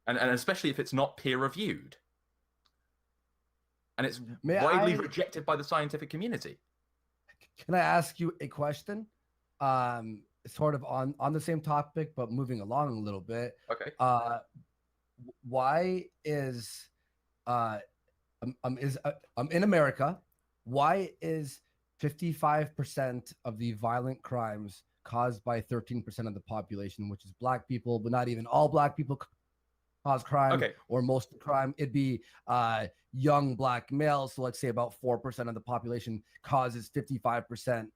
and especially if it's not peer reviewed and it's May widely I rejected by the scientific community. can I ask you a question? Sort of on the same topic, but moving along a little bit. Okay. Uh, why is in America? Why is 55% of the violent crimes caused by 13% of the population, which is black people, but not even all black people cause crime Okay. or most of the crime? It'd be young black males. So let's say about 4% of the population causes 55%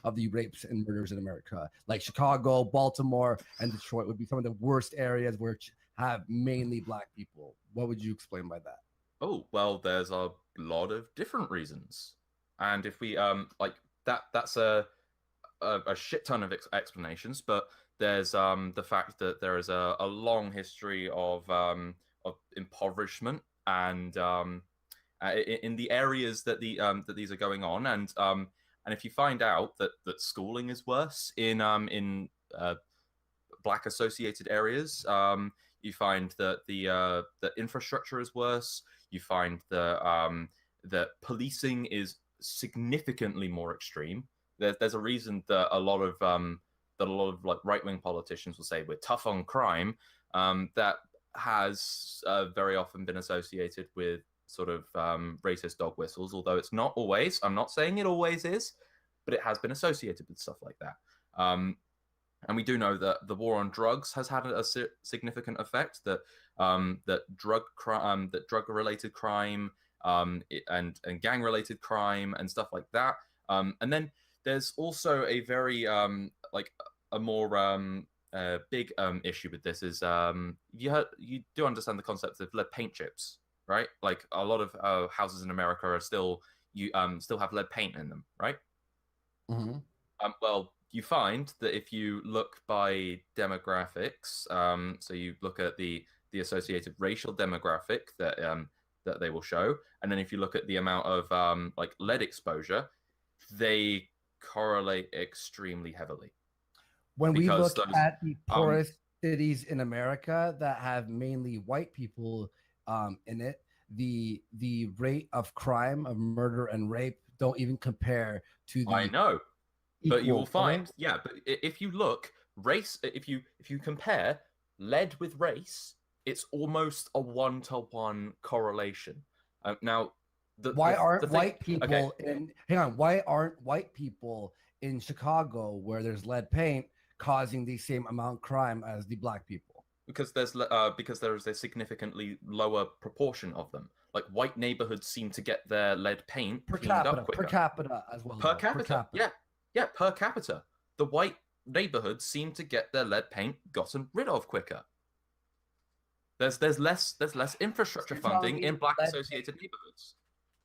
of the rapes and murders in America. Like Chicago, Baltimore, and Detroit would be some of the worst areas which have mainly black people. What would you explain by that? Oh, well, there's a lot of different reasons. And if we like that's a shit ton of explanations, but there's the fact that there is a long history of impoverishment and in the areas that that these are going on, and if you find out that schooling is worse in black associated areas, you find that the infrastructure is worse. You find that policing is significantly more extreme. There's a reason that a lot of like right wing politicians will say we're tough on crime. That has very often been associated with sort of racist dog whistles, although it's not always. I'm not saying it always is, but it has been associated with stuff like that. And we do know that the war on drugs has had a significant effect. That drug related crime and gang related crime and stuff like that. And then there's also a very like a more big issue with this is you do understand the concept of lead paint chips, right? Like a lot of houses in America are still have lead paint in them, right? Mm-hmm. Well, you find that if you look by demographics, so you look at the associated racial demographic that they will show, and then if you look at the amount of like lead exposure, they correlate extremely heavily When we because look those at the poorest cities in America that have mainly white people in it, the rate of crime, of murder and rape, don't even compare to I the know. But you will equal find, yeah, but if you look race, if you compare lead with race, it's almost a one-to-one correlation. Now, Why the aren't thing, white okay, people in hang on, why aren't white people in Chicago where there's lead paint causing the same amount of crime as the black people? because there is a significantly lower proportion of them. Like white neighborhoods seem to get their lead paint cleaned up Per quicker capita as well per though. Per capita. capita. Yeah, yeah, per capita. The white neighborhoods seem to get their lead paint gotten rid of quicker. There's less So infrastructure you're telling funding in me black lead paint associated neighborhoods.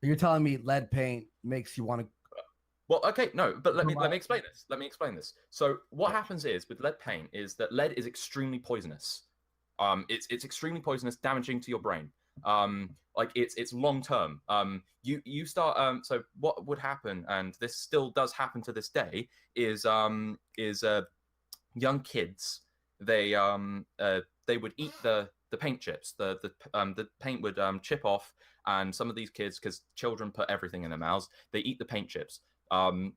you're telling me lead paint makes you want to Well, okay, no, but come let me out. explain this. Let me explain this. So what happens is with lead paint is that lead is extremely poisonous. It's extremely poisonous, damaging to your brain. Like it's long term. You start. So what would happen, and this still does happen to this day, is young kids they would eat the paint chips. The paint would chip off, and some of these kids, because children put everything in their mouths, they eat the paint chips, um,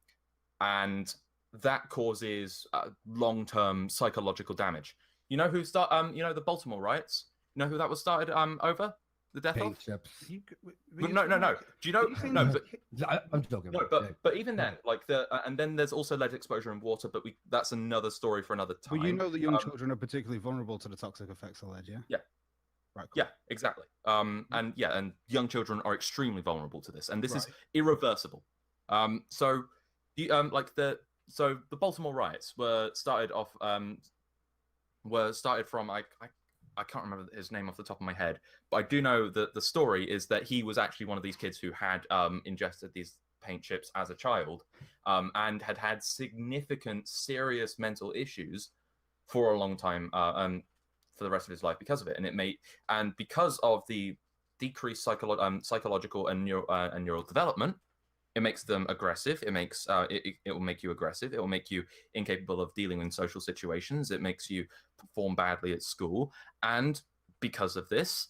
and that causes long term psychological damage. You know who start you know the Baltimore riots. You know who that was started over the death Paint of? chips. Were you No, no, saying, no. Do you are know? you saying No, these but I'm joking, no, bro. Yeah. but even then, like and then there's also lead exposure in water, but we that's another story for another but you time. know that young children are particularly vulnerable to the toxic effects of lead, yeah? Yeah, Right, cool. yeah, exactly. And yeah, and young children are extremely vulnerable to this, and this is Right. irreversible. So the Baltimore riots were started from I can't remember his name off the top of my head, but I do know that the story is that he was actually one of these kids who had ingested these paint chips as a child, and had significant, serious mental issues for a long time, for the rest of his life because of it, and because of the decreased psychological and neural development, it makes them aggressive. It will make you aggressive. It will make you incapable of dealing in social situations. It makes you perform badly at school, and because of this,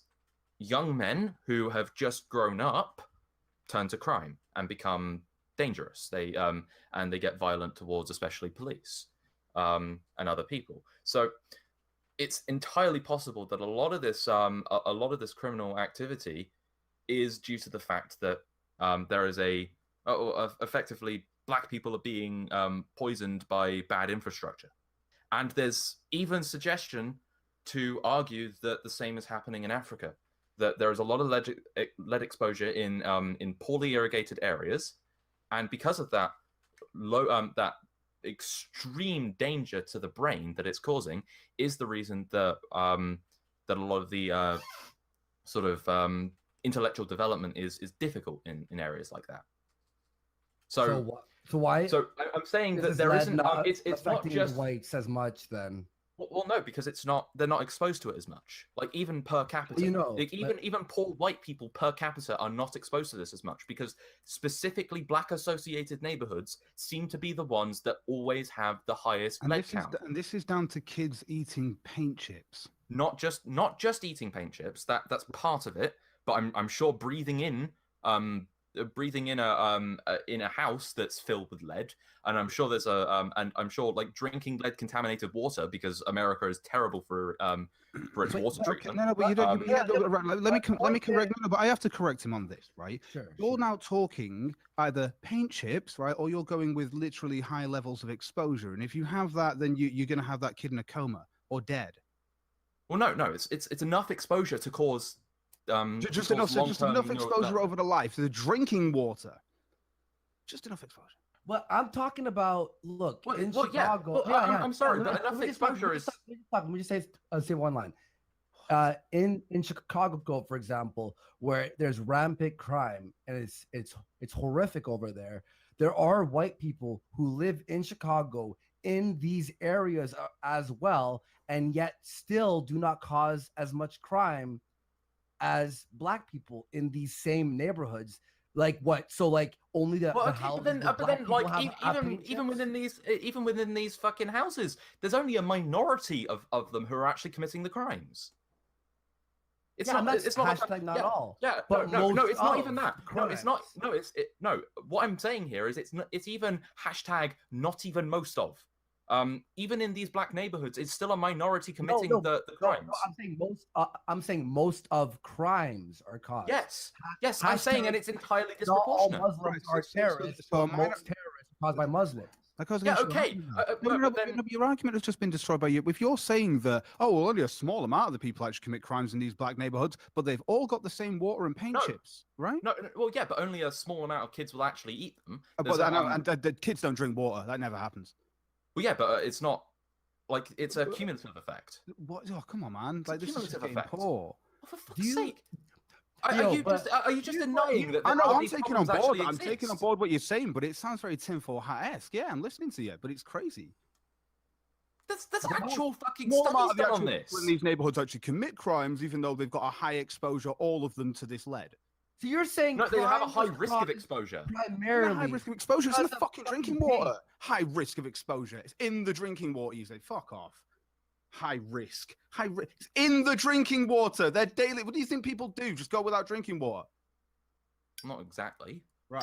young men who have just grown up turn to crime and become dangerous. They get violent towards especially police and other people. So it's entirely possible that a lot of this criminal activity is due to the fact that there is effectively black people are being poisoned by bad infrastructure. And there's even suggestion to argue that the same is happening in Africa, that there is a lot of lead exposure in poorly irrigated areas, and because of that that extreme danger to the brain that it's causing is the reason that that a lot of the sort of intellectual development is difficult in areas like that. So why? So I'm saying that there isn't. It's not just whites as much then. Well, no, because it's not. They're not exposed to it as much. Like even per capita, even poor white people per capita are not exposed to this as much because specifically black-associated neighborhoods seem to be the ones that always have the highest lead count. And this is down to kids eating paint chips. Not just eating paint chips. That's part of it. But I'm sure breathing in a house that's filled with lead, and I'm sure there's and I'm sure like drinking lead contaminated water because America is terrible for its water treatment. No, but you don't. Let me correct. No, but I have to correct him on this, right? You're now talking either paint chips, right, or you're going with literally high levels of exposure, and if you have that, then you're going to have that kid in a coma or dead. Well, no, it's enough exposure to cause. Just enough exposure over the life. The drinking water. Just enough exposure. Well, I'm talking about in Chicago. I'm sorry, but enough exposure is. Let me just say one line. In Chicago, for example, where there's rampant crime and it's horrific over there. There are white people who live in Chicago in these areas as well, and yet still do not cause as much crime as black people in these same neighborhoods. Like what? So like only the houses. But then like even within these fucking houses, there's only a minority of them who are actually committing the crimes. It's not hashtag not all. Yeah, but no, it's not even that. No, it's not. No. What I'm saying here is it's even hashtag not even most of. Even in these black neighborhoods, it's still a minority committing the crimes. No, I'm saying most of crimes are caused. Yes, I'm saying, and it's entirely disproportionate. Not all Muslims are terrorists, but most terrorists are caused by Muslims. Okay. Your argument has just been destroyed by you. If you're saying that, only a small amount of the people actually commit crimes in these black neighborhoods, but they've all got the same water and paint chips, right? No, well, yeah, but only a small amount of kids will actually eat them. And the kids don't drink water. That never happens. Well, yeah, but it's not like it's a cumulative effect. What? Oh, come on, man! It's this is getting poor. Oh, for fuck's sake! Are you just denying that? I know. I'm taking on board. I'm taking on board what you're saying, but it sounds very tinfoil hat-esque. Yeah, I'm listening to you, but it's crazy. That's actual fucking studies done on this. When these neighborhoods actually commit crimes, even though they've got a high exposure, all of them to this lead. So you're saying they have a high risk of exposure. Primarily, high risk of exposure. It's in the fucking drinking water. High risk of exposure. It's in the drinking water. You say, fuck off. High risk. It's in the drinking water. They're daily. What do you think people do? Just go without drinking water? Not exactly.